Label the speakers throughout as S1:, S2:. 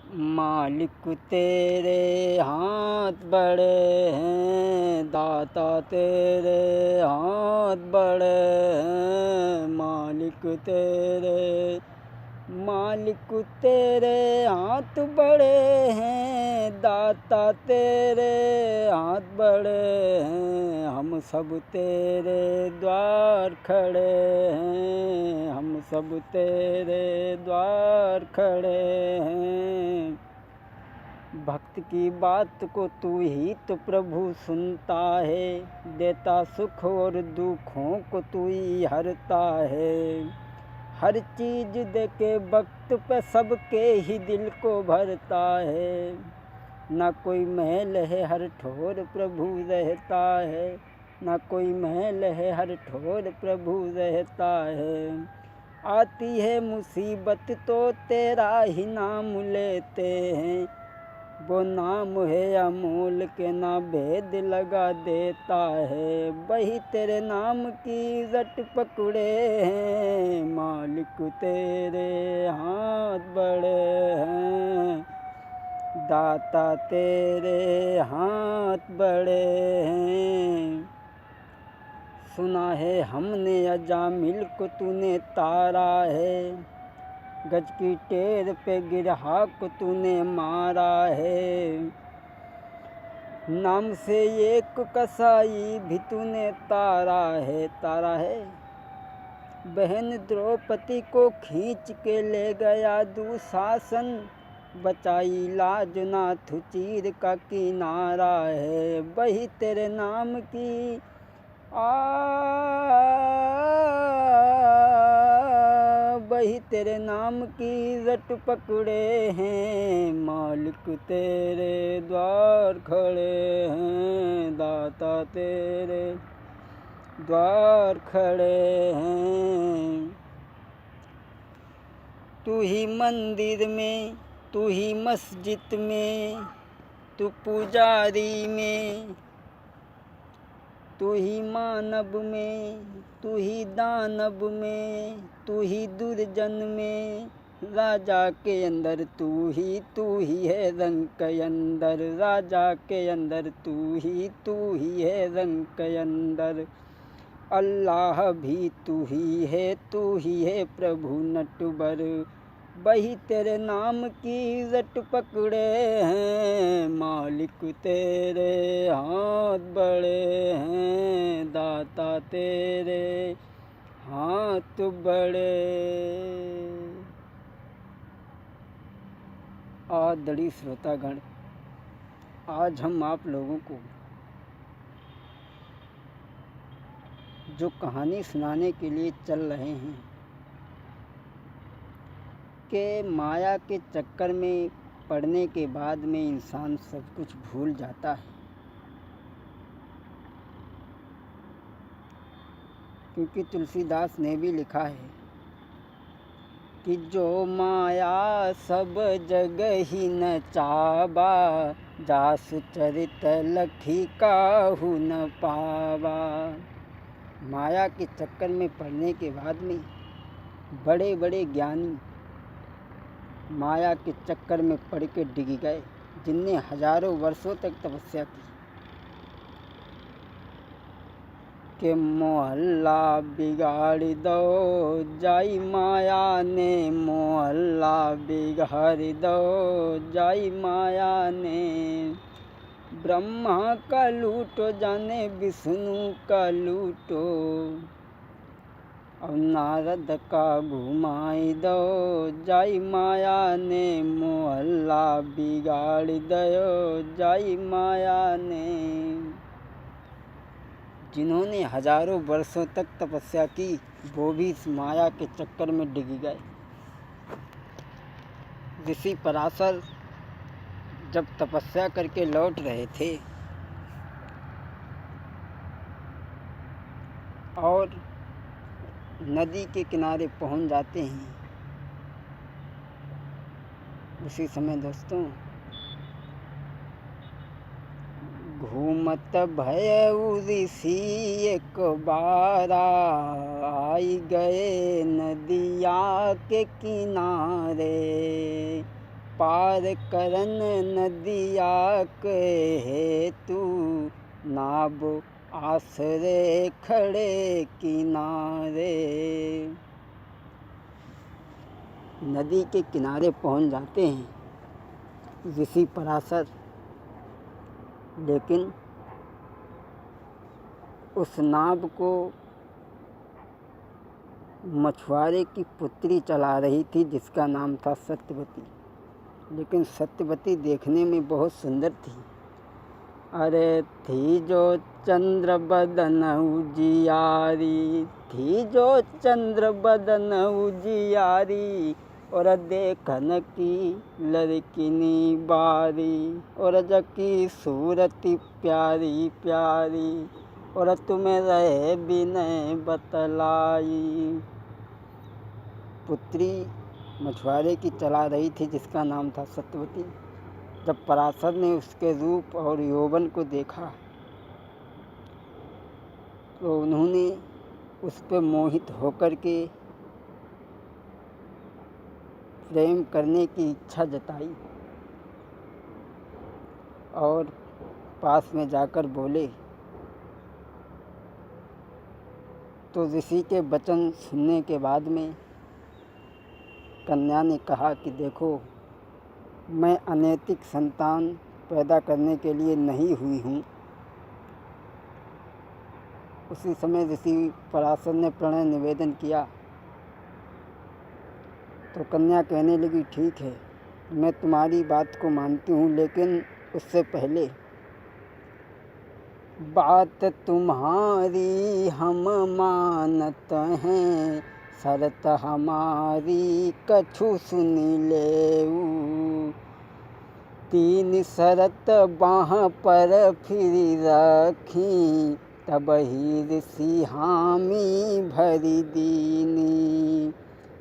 S1: मालिक तेरे हाथ बड़े हैं, दाता तेरे हाथ बड़े हैं। मालिक तेरे हाथ बड़े हैं, दाता तेरे हाथ बड़े हैं। हम सब तेरे द्वार खड़े हैं, हम सब तेरे द्वार खड़े हैं। भक्त की बात को तू ही तो प्रभु सुनता है, देता सुख और दुखों को तू ही हरता है। हर चीज देके वक्त पे सबके ही दिल को भरता है। ना कोई महल है हर ठोर प्रभु रहता है, ना कोई महल है हर ठोर प्रभु रहता है। आती है मुसीबत तो तेरा ही नाम लेते हैं, वो नाम है अमोल के ना भेद लगा देता है। वही तेरे नाम की रट पकड़े हैं, मालिक तेरे हाथ बड़े हैं, दाता तेरे हाथ बड़े हैं। सुना है हमने अजामिल को तूने तारा है, गज की टेर पे गिरहा को तूने मारा है। नाम से एक कसाई भी तूने तारा है। बहन द्रौपदी को खींच के ले गया दुशासन, बचाई लाज नाथ चीर का किनारा है। वही तेरे नाम की वही तेरे नाम की रट पकड़े हैं, मालिक तेरे द्वार खड़े हैं, दाता तेरे द्वार खड़े हैं। तू ही मंदिर में, तू ही मस्जिद में, तू पुजारी में, तू ही मानव में, तू ही दानव में, तू ही दुर्जन में। राजा के अंदर तू ही है रंग के अंदर, राजा के अंदर तू ही है रंग के अंदर। अल्लाह भी तू ही है प्रभु नटवर, वही तेरे नाम की रट पकड़े हैं। मालिक तेरे हाथ बड़े हैं, दाता तेरे हाथ बड़े। आदरणीय श्रोतागण, आज हम आप लोगों को जो कहानी सुनाने के लिए चल रहे हैं कि माया के चक्कर में पड़ने के बाद में इंसान सब कुछ भूल जाता है। क्योंकि तुलसीदास ने भी लिखा है कि जो माया सब जगह ही न चावा, जासु चरित लखी काहू न पावा। माया के चक्कर में पड़ने के बाद में बड़े बड़े ज्ञानी माया के चक्कर में पड़ के डिग गए, जिनने हजारों वर्षों तक तपस्या की कि मोहल्ला बिगाड़ दो जाई माया ने, मोहल्ला बिगाड़ दो जाई माया ने। ब्रह्मा का लूटो जाने विष्णु का लूटो, और नारद का घुमाई दो जाई माया ने, मोहल्ला बिगाड़ दो जाई माया ने। जिन्होंने हजारों वर्षों तक तपस्या की वो भी इस माया के चक्कर में डिग गए। ऋषि पराशर जब तपस्या करके लौट रहे थे और नदी के किनारे पहुंच जाते हैं, उसी समय दोस्तों घूमत भयउ ऋषि एक बारा, आई गए नदिया के किनारे। पार करन नदिया के हेतु, नाव आसरे खड़े किनारे। नदी के किनारे पहुंच जाते हैं ऋषि पराशर, लेकिन उस नाव को मछुआरे की पुत्री चला रही थी जिसका नाम था सत्यवती। लेकिन सत्यवती देखने में बहुत सुंदर थी। अरे थी जो चंद्र बदन उजियारी, थी जो चंद्र बदन उजियारी, और देखन की लड़किनी बारी, और जकी सूरती प्यारी प्यारी, और तुम्हें रहे बिनय बतलाई। पुत्री मछुआरे की चला रही थी जिसका नाम था सत्यवती। जब पराशर ने उसके रूप और यौवन को देखा तो उन्होंने उस पर मोहित होकर के प्रेम करने की इच्छा जताई और पास में जाकर बोले। तो ऋषि के वचन सुनने के बाद में कन्या ने कहा कि देखो, मैं अनैतिक संतान पैदा करने के लिए नहीं हुई हूँ। उसी समय ऋषि पराशर ने प्रणय निवेदन किया तो कन्या कहने लगी, ठीक है, मैं तुम्हारी बात को मानती हूँ, लेकिन उससे पहले बात तुम्हारी हम मानत हैं, शर्त हमारी कछु सुनी लेऊ। 3 शर्त बाँह पर फिर रखी, तब ही ऋषि हामी भरी दीनी।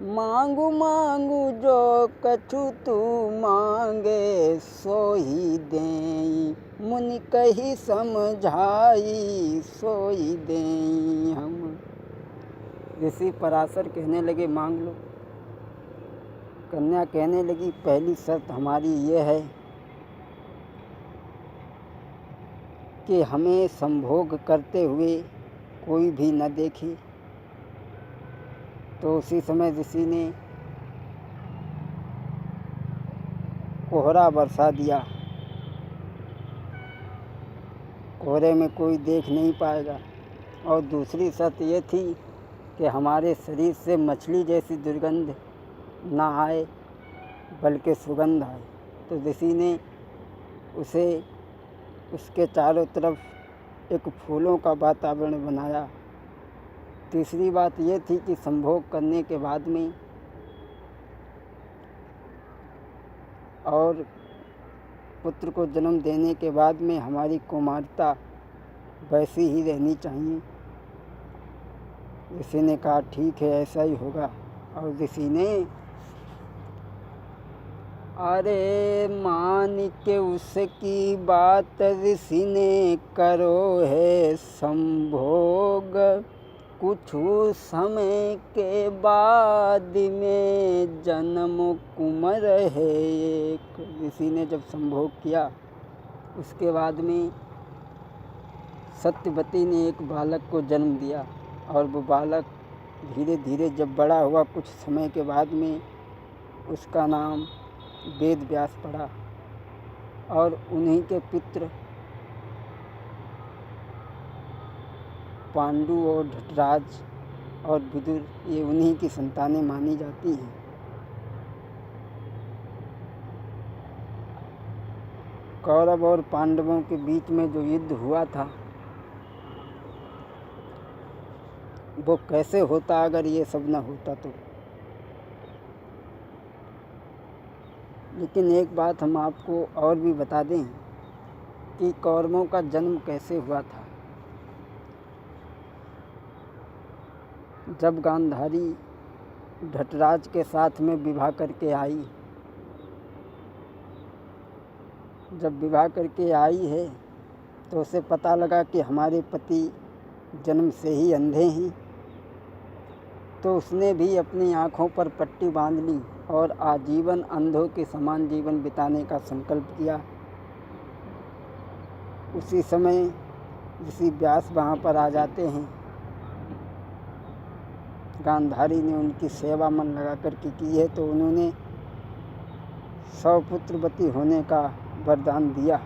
S1: मांगू मांगू जो कछु तू मांगे, सोई देई मुनि कही समझाई, सोई देई हम। ऋषि पराशर कहने लगे, मांग लो। कन्या कहने लगी, पहली शर्त हमारी ये है कि हमें संभोग करते हुए कोई भी न देखे। तो उसी समय ऋषि ने कोहरा बरसा दिया। कोहरे में कोई देख नहीं पाएगा। और दूसरी शर्त ये थी कि हमारे शरीर से मछली जैसी दुर्गंध ना आए, बल्कि सुगंध आए। तो ऋषि ने उसे उसके चारों तरफ एक फूलों का वातावरण बनाया। तीसरी बात ये थी कि संभोग करने के बाद में और पुत्र को जन्म देने के बाद में हमारी कुमारता वैसी ही रहनी चाहिए। ऋषि ने कहा, ठीक है, ऐसा ही होगा। और ऋषि ने अरे मान के उसकी बात ऋषि ने करो है संभोग। कुछ समय के बाद में जन्म कुंवर है एक। ऋषि ने जब संभोग किया उसके बाद में सत्यवती ने एक बालक को जन्म दिया। और वो बालक धीरे धीरे जब बड़ा हुआ, कुछ समय के बाद में उसका नाम वेद व्यास पड़ा। और उन्हीं के पुत्र पांडु और धृतराज और विदुर, ये उन्हीं की संतानें मानी जाती हैं। कौरव और पांडवों के बीच में जो युद्ध हुआ था वो कैसे होता अगर ये सब न होता तो। लेकिन एक बात हम आपको और भी बता दें कि कौरवों का जन्म कैसे हुआ था। जब गांधारी धृतराज के साथ में विवाह करके आई, जब विवाह करके आई है तो उसे पता लगा कि हमारे पति जन्म से ही अंधे हैं। तो उसने भी अपनी आँखों पर पट्टी बांध ली और आजीवन अंधों के समान जीवन बिताने का संकल्प किया। उसी समय ऋषि व्यास वहाँ पर आ जाते हैं। गांधारी ने उनकी सेवा मन लगा करके की है, तो उन्होंने 100 पुत्रवती होने का वरदान दिया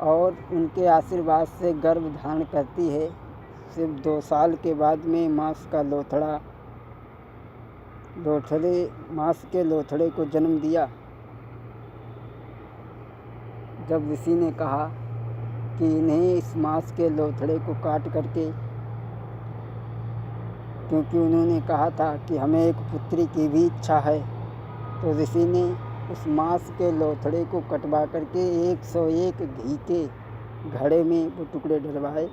S1: और उनके आशीर्वाद से गर्भ धारण करती है। सिर्फ 2 साल के बाद में मांस के लोथड़े को जन्म दिया। जब ऋषि ने कहा कि इन्हें इस मांस के लोथड़े को काट करके, क्योंकि उन्होंने कहा था कि हमें एक पुत्री की भी इच्छा है, तो ऋषि ने उस मांस के लोथड़े को कटवा करके 101 घी के घड़े में वो टुकड़े डलवाए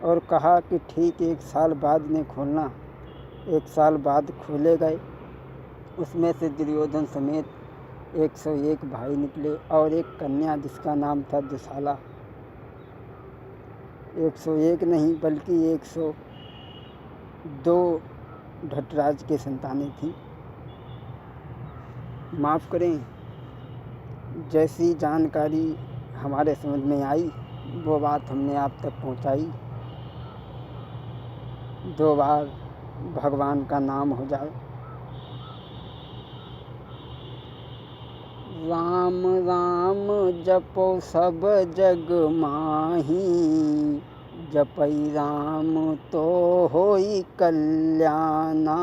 S1: और कहा कि ठीक 1 साल बाद ने खोलना। 1 साल बाद खोले गए। उसमें से दुर्योधन समेत 101 भाई निकले और एक कन्या जिसका नाम था दुशाला। 101 नहीं बल्कि 102 ढटराज के संतानें थीं। माफ़ करें, जैसी जानकारी हमारे समझ में आई वो बात हमने आप तक पहुंचाई। 2 बार भगवान का नाम हो जाए। राम राम जपो सब जग माही, जपई राम तो होई कल्याणा।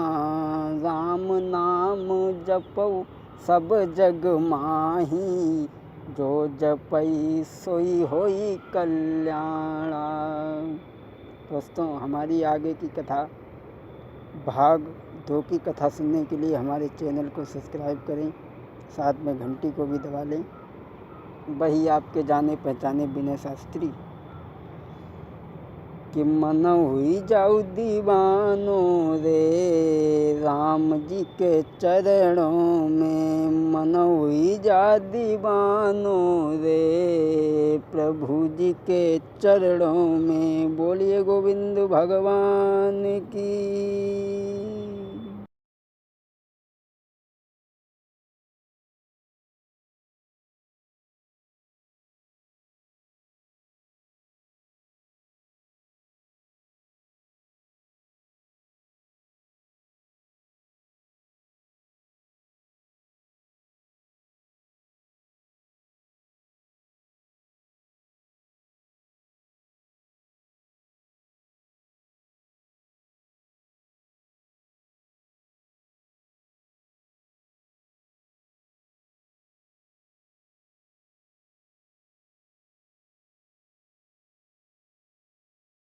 S1: राम नाम जपो सब जग माही, जो जपई सोई होई कल्याणा। दोस्तों, हमारी आगे की कथा भाग 2 की कथा सुनने के लिए हमारे चैनल को सब्सक्राइब करें, साथ में घंटी को भी दबा लें। वही आपके जाने पहचाने विनय शास्त्री कि मन हुई जाऊ दीवानो रे, राम जी के चरणों में। मन हुई जा दीवानो रे, प्रभु जी के चरणों में। बोलिए गोविंद भगवान की।